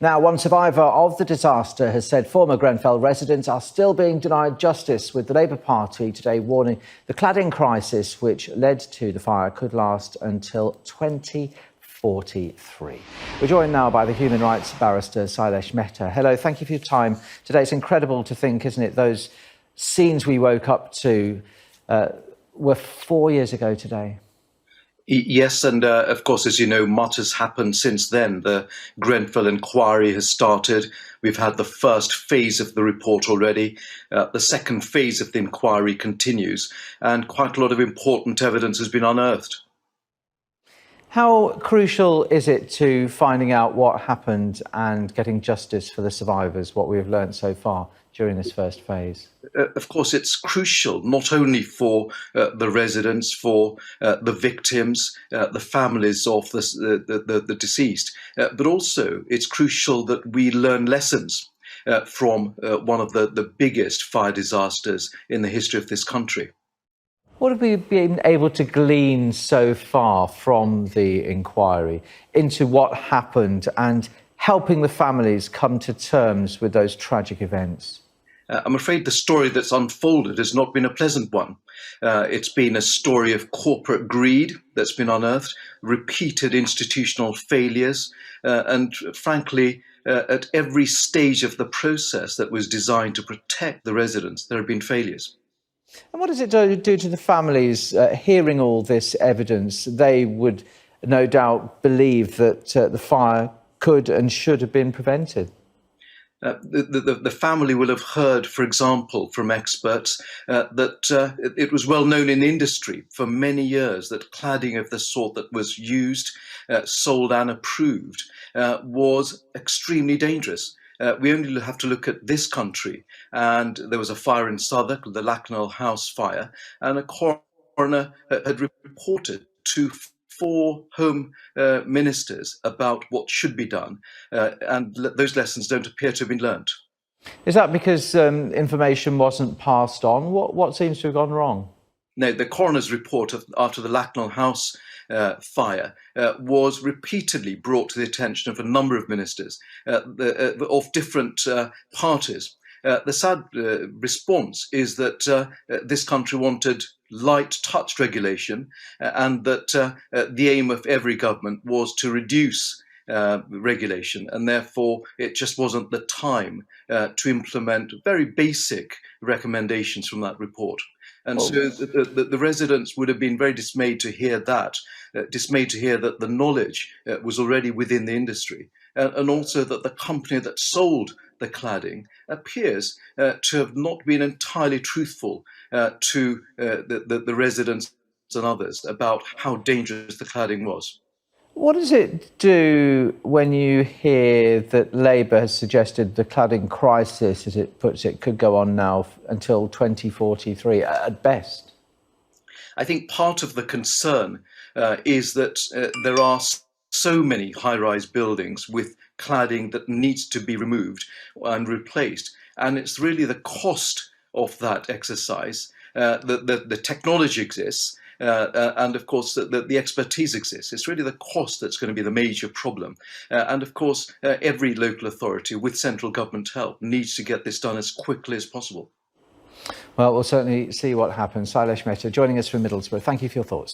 Now, one survivor of the disaster has said former Grenfell residents are still being denied justice, with the Labour Party today warning the cladding crisis which led to the fire could last until 2043. We're joined now by the human rights barrister Sailesh Mehta. Hello, thank you for your time today. It's incredible to think, isn't it, those scenes we woke up to were 4 years ago today. Yes, and of course, as you know, much has happened since then. The Grenfell inquiry has started. We've had the first phase of the report already. The second phase of the inquiry continues, and quite a lot of important evidence has been unearthed. How crucial is it to finding out what happened and getting justice for the survivors, what we've learned so far during this first phase? Of course, it's crucial not only for the residents, for the victims, the families of the deceased, but also it's crucial that we learn lessons from one of the biggest fire disasters in the history of this country. What have we been able to glean so far from the inquiry into what happened and helping the families come to terms with those tragic events? I'm afraid the story that's unfolded has not been a pleasant one. It's been a story of corporate greed that's been unearthed, repeated institutional failures, and frankly, at every stage of the process that was designed to protect the residents, there have been failures. And what does it do to the families hearing all this evidence? They would no doubt believe that the fire could and should have been prevented. The family will have heard, for example, from experts that it was well known in the industry for many years that cladding of the sort that was used, sold and approved was extremely dangerous. We only have to look at this country, and there was a fire in Southwark, the Lacknell House fire, and a coroner had reported to 4 home ministers about what should be done, and those lessons don't appear to have been learnt. Is that because information wasn't passed on? What seems to have gone wrong? No, the coroner's report after the Lacknell House fire was repeatedly brought to the attention of a number of ministers of different parties. The sad response is that this country wanted light touch regulation and that the aim of every government was to reduce regulation, and therefore it just wasn't the time to implement very basic recommendations from that report. And so the residents would have been very dismayed to hear that, the knowledge was already within the industry, and also that the company that sold the cladding appears to have not been entirely truthful to the residents and others about how dangerous the cladding was. What does it do when you hear that Labour has suggested the cladding crisis, as it puts it, could go on now until 2043 at best? I think part of the concern is that there are so many high-rise buildings with cladding that needs to be removed and replaced, and it's really the cost of that exercise. The technology exists, and of course the expertise exists. It's really the cost that's going to be the major problem, and of course every local authority with central government help needs to get this done as quickly as possible. Well, we'll certainly see what happens. Sailesh Mehta joining us from Middlesbrough. Thank you for your thoughts.